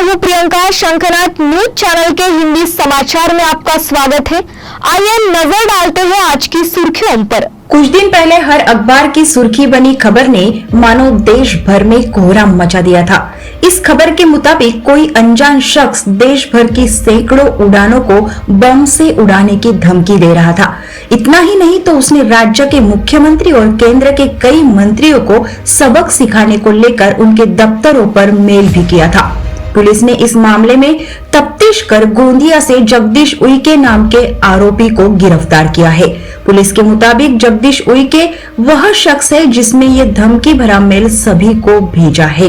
हूँ प्रियंका। शंखनाद news channel के हिंदी समाचार में आपका स्वागत है। आइए नजर डालते हैं आज की सुर्खियों पर। कुछ दिन पहले हर अखबार की सुर्खी बनी खबर ने मानो देश भर में कोहराम मचा दिया था। इस खबर के मुताबिक कोई अनजान शख्स देश भर की सैकड़ों उड़ानों को बम से उड़ाने की धमकी दे रहा था। इतना ही नहीं तो उसने राज्य के मुख्यमंत्री और केंद्र के कई मंत्रियों को सबक सिखाने को लेकर उनके दफ्तरों पर मेल भी किया था। पुलिस ने इस मामले में तफ्तीश कर गोंदिया से जगदीश उइके नाम के आरोपी को गिरफ्तार किया है। पुलिस के मुताबिक जगदीश उइके वह शख्स है जिसने ये धमकी भरा मेल सभी को भेजा है।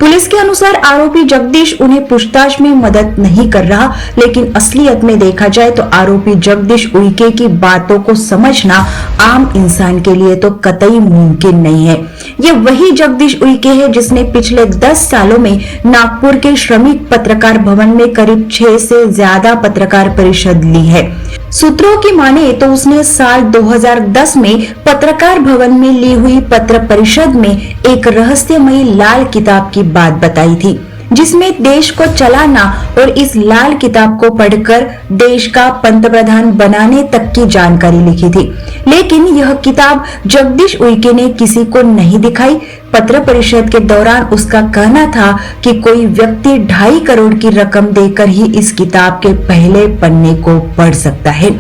पुलिस के अनुसार आरोपी जगदीश उन्हें पूछताछ में मदद नहीं कर रहा, लेकिन असलियत में देखा जाए तो आरोपी जगदीश उइके की बातों को समझना आम इंसान के लिए तो कतई मुमकिन नहीं है। ये वही जगदीश उइके है जिसने पिछले 10 सालों में नागपुर के श्रमिक पत्रकार भवन में करीब 6 से ज्यादा पत्रकार परिषद ली है। सूत्रों की माने तो उसने साल 2010 में पत्रकार भवन में ली हुई पत्र परिषद में एक रहस्यमयी लाल किताब की बात बताई थी, जिसमें देश को चलाना और इस लाल किताब को पढ़कर देश का पंतप्रधान बनाने तक की जानकारी लिखी थी। लेकिन यह किताब जगदीश उइके ने किसी को नहीं दिखाई। पत्र परिषद के दौरान उसका कहना था कि कोई व्यक्ति 2.5 करोड़ की रकम देकर ही इस किताब के पहले पन्ने को पढ़ सकता है।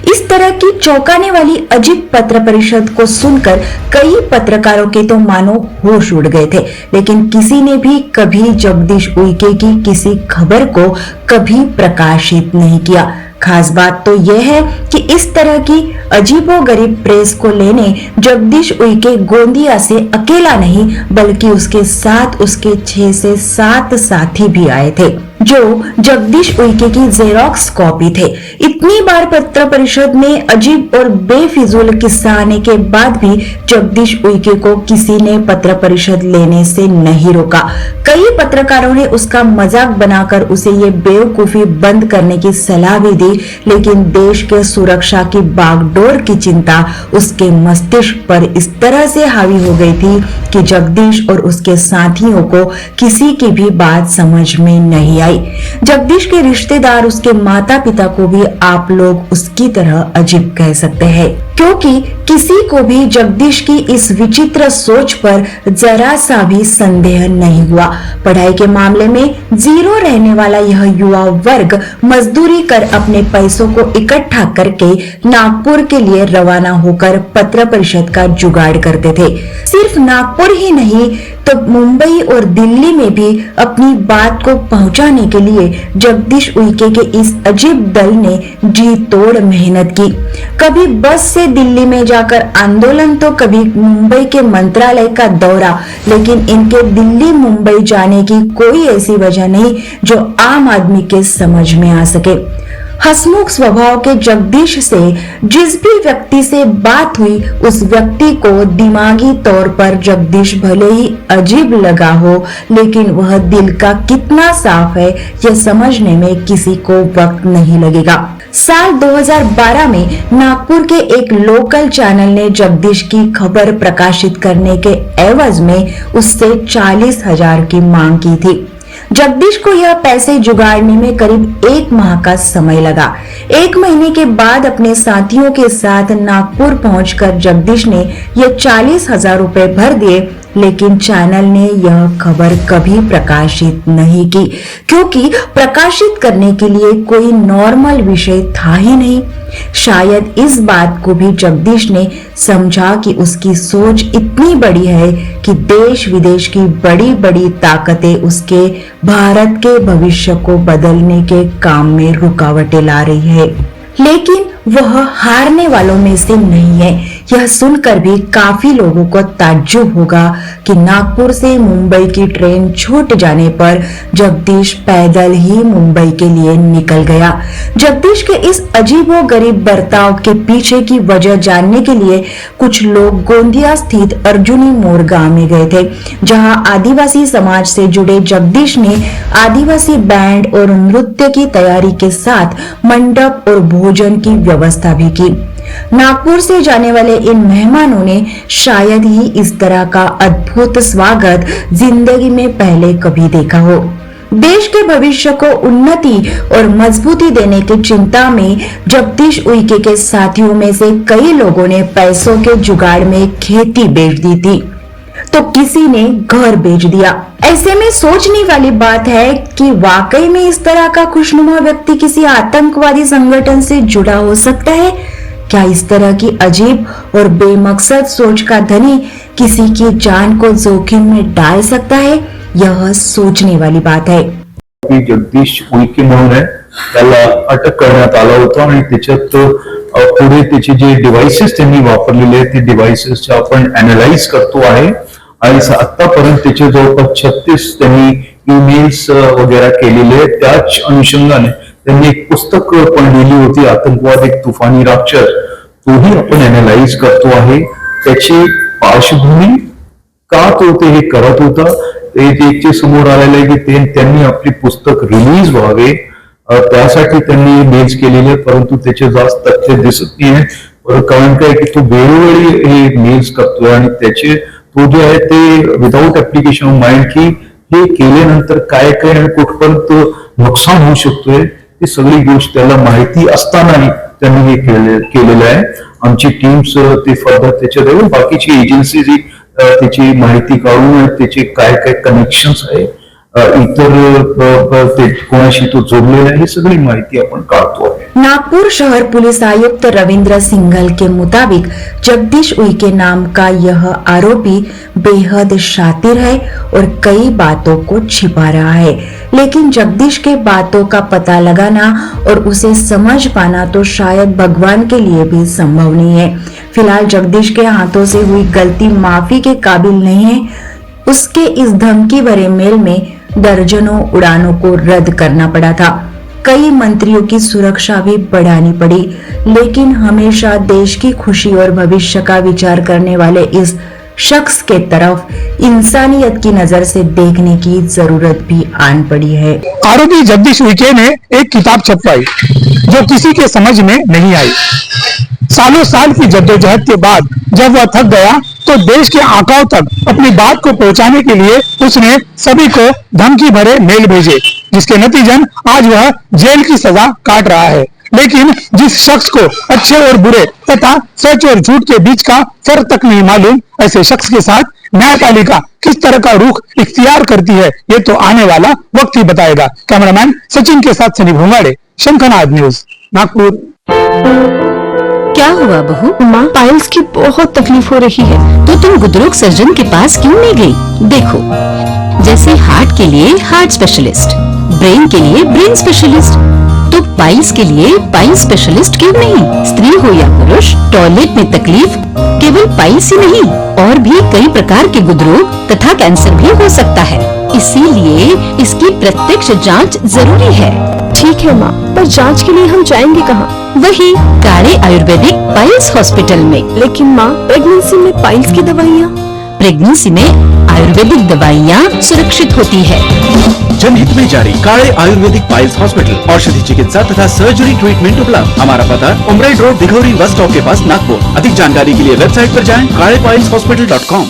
इस तरह की चौंकाने वाली अजीब पत्र परिषद को सुनकर कई पत्रकारों के तो मानो होश उड़ गए थे, लेकिन किसी ने भी कभी जगदीश उइके की किसी खबर को कभी प्रकाशित नहीं किया। खास बात तो यह है कि इस तरह की अजीबोगरीब प्रेस को लेने जगदीश उइके गोंदिया से अकेला नहीं, बल्कि उसके साथ उसके 6 से 7 साथी भी आए थे, जो जगदीश उइके की जेरोक्स कॉपी थे। इतनी बार पत्र परिषद में अजीब और बेफिजूल किस्सा आने के बाद भी जगदीश उइके को किसी ने पत्र परिषद लेने से नहीं रोका। कई पत्रकारों ने उसका मजाक बनाकर उसे ये बेवकूफी बंद करने की सलाह भी दी, लेकिन देश के सुरक्षा की बागडोर की चिंता उसके मस्तिष्क पर इस तरह से हावी हो गई थी कि जगदीश और उसके साथियों को किसी की भी बात समझ में नहीं आई। जगदीश के रिश्तेदार, उसके माता पिता को भी आप लोग उसकी तरह अजीब कह सकते हैं, क्योंकि किसी को भी जगदीश की इस विचित्र सोच पर जरा सा भी संदेह नहीं हुआ। पढ़ाई के मामले में जीरो रहने वाला यह युवा वर्ग मजदूरी कर अपने पैसों को इकट्ठा करके नागपुर के लिए रवाना होकर पत्र परिषद का जुगाड़ करते थे। सिर्फ नागपुर ही नहीं तो मुंबई और दिल्ली में भी अपनी बात को पहुंचाने के लिए जगदीश उइके के इस अजीब दल ने जी तोड़ मेहनत की। कभी बस से दिल्ली में जाकर आंदोलन तो कभी मुंबई के मंत्रालय का दौरा, लेकिन इनके दिल्ली मुंबई जाने की कोई ऐसी वजह नहीं जो आम आदमी के समझ में आ सके। हंसमुख स्वभाव के जगदीश से जिस भी व्यक्ति से बात हुई, उस व्यक्ति को दिमागी तौर पर जगदीश भले ही अजीब लगा हो, लेकिन वह दिल का कितना साफ है यह समझने में किसी को वक्त नहीं लगेगा। साल 2012 में नागपुर के एक लोकल चैनल ने जगदीश की खबर प्रकाशित करने के एवज में उससे 40,000 की मांग की थी। जगदीश को यह पैसे जुगाड़ने में करीब 1 माह का समय लगा। 1 महीने के बाद अपने साथियों के साथ नागपुर पहुंचकर जगदीश ने यह 40,000 रुपए भर दिए, लेकिन चैनल ने यह खबर कभी प्रकाशित नहीं की, क्योंकि प्रकाशित करने के लिए कोई नॉर्मल विषय था ही नहीं। शायद इस बात को भी जगदीश ने समझा कि उसकी सोच इतनी बड़ी है कि देश विदेश की बड़ी बड़ी ताकतें उसके भारत के भविष्य को बदलने के काम में रुकावटें ला रही है, लेकिन वह हारने वालों में से नहीं है। यह सुनकर भी काफी लोगों को ताज्जुब होगा कि नागपुर से मुंबई की ट्रेन छूट जाने पर जगदीश पैदल ही मुंबई के लिए निकल गया। जगदीश के इस अजीबोगरीब बर्ताव के पीछे की वजह जानने के लिए कुछ लोग गोंदिया स्थित अर्जुनी मोड़ गांव में गए थे, जहां आदिवासी समाज से जुड़े जगदीश ने आदिवासी बैंड और नृत्य की तैयारी के साथ मंडप और भोजन की व्यवस्था भी की। नागपुर से जाने वाले इन मेहमानों ने शायद ही इस तरह का अद्भुत स्वागत जिंदगी में पहले कभी देखा हो। देश के भविष्य को उन्नति और मजबूती देने की चिंता में जगदीश उइके के साथियों में से कई लोगों ने पैसों के जुगाड़ में खेती बेच दी थी, तो किसी ने घर बेच दिया। ऐसे में सोचने वाली बात है कि वाकई में इस तरह का खुशनुमा व्यक्ति किसी आतंकवादी संगठन से जुड़ा हो सकता है। क्या इस तरह की अजीब और बेमकसद सोच का धनी किसी की जान को जोखिम में डाल सकता है? यह सोचने वाली बात है। जगदीश उइके म्हणून आहे, त्याला अटक करण्यात आलं होतं आणि त्याच्यात पुढे त्याचे जे डिव्हाइसेस त्यांनी वापरलेले आहेत ते डिव्हाइसेस आपण अनालाइज करतो आहे आणि आतापर्यंत त्याचे जवळपास 36 त्यांनी ईमेल्स वगैरे केलेले आहेत। त्याच अनुषंगाने त्यांनी एक पुस्तक पण लिहिली होती, आतंकवाद एक तुफानी राक्षस, तोही आपण अनालाइज करतो आहे। त्याची पार्श्वभूमी का तो ते हे करत होता ते समोर आलेलं आहे की त्यांनी आपली पुस्तक रिलीज व्हावे त्यासाठी त्यांनी मेल्स केलेले, परंतु त्याचे जास्त तथ्य दिसत नाही। कारण काय की तो वेळोवेळी हे मेल्स करतोय आणि त्याचे तो जे आहे ते विदाउट ऍप्लिकेशन ऑफ माइंड की हे केल्यानंतर काय काय आणि कुठपर्यंत नुकसान होऊ शकतोय ती सगळी गोष्ट त्याला माहिती असतानाही त्यांनी हे केलेलं आहे। आमची टीम्स ते फर्दर त्याच्यात बाकीची एजन्सी जी त्याची माहिती काढून आणि त्याचे काय काय कनेक्शन्स आहे इतर ते कोणाशी तो जोडलेला आहे, ही सगळी माहिती आपण काढतो आहे। नागपुर शहर पुलिस आयुक्त रविंद्र सिंघल के मुताबिक जगदीश उइके नाम का यह आरोपी बेहद शातिर है और कई बातों को छिपा रहा है, लेकिन जगदीश के बातों का पता लगाना और उसे समझ पाना तो शायद भगवान के लिए भी संभव नहीं है। फिलहाल जगदीश के हाथों से हुई गलती माफी के काबिल नहीं है। उसके इस धमकी भरे मेल में दर्जनों उड़ानों को रद्द करना पड़ा था, कई मंत्रियों की सुरक्षा भी बढ़ानी पड़ी, लेकिन हमेशा देश की खुशी और भविष्य का विचार करने वाले इस शख्स के तरफ इंसानियत की नजर से देखने की जरूरत भी आन पड़ी है। आरोपी जगदीश उइके ने एक किताब छपवाई जो किसी के समझ में नहीं आई। सालों साल की जद्दोजहद के बाद जब वह थक गया तो देश के आकाओं तक अपनी बात को पहुंचाने के लिए उसने सभी को धमकी भरे मेल भेजे, जिसके नतीजन आज वह जेल की सजा काट रहा है। लेकिन जिस शख्स को अच्छे और बुरे तथा सच और झूठ के बीच का फर्क तक नहीं मालूम, ऐसे शख्स के साथ न्यायपालिका किस तरह का रुख इख्तियार करती है ये तो आने वाला वक्त ही बताएगा। कैमरामैन सचिन के साथ सनी भोंगाड़े, शंखनाद न्यूज, नागपुर। क्या हुआ बहू? माँ, पाइल्स की बहुत तकलीफ हो रही है। तो तुम गुदरोग सर्जन के पास क्यों नहीं गई? देखो, जैसे हार्ट के लिए हार्ट स्पेशलिस्ट, ब्रेन के लिए ब्रेन स्पेशलिस्ट, तो पाइल्स के लिए पाइल्स स्पेशलिस्ट क्यों नहीं? स्त्री हो या पुरुष, टॉयलेट में तकलीफ केवल पाइल्स ही नहीं और भी कई प्रकार के गुदरोग तथा कैंसर भी हो सकता है, इसीलिए इसकी प्रत्यक्ष जांच जरूरी है। ठीक है माँ, पर जांच के लिए हम जाएंगे कहाँ? वही काड़े आयुर्वेदिक पाइल्स हॉस्पिटल में। लेकिन माँ, प्रेगनेंसी में पाइल्स की दवाइयाँ? प्रेगनेंसी में आयुर्वेदिक दवाइयाँ सुरक्षित होती है। जनहित में जारी काड़े आयुर्वेदिक पाइल्स हॉस्पिटल, औषधि चिकित्सा तथा सर्जरी ट्रीटमेंट उपलब्ध। हमारा पता उमराइड रोड, दिघौरी बस स्टॉप के पास, नागपुर। अधिक जानकारी के लिए वेबसाइट पर जाएं kadepailshhospital.com।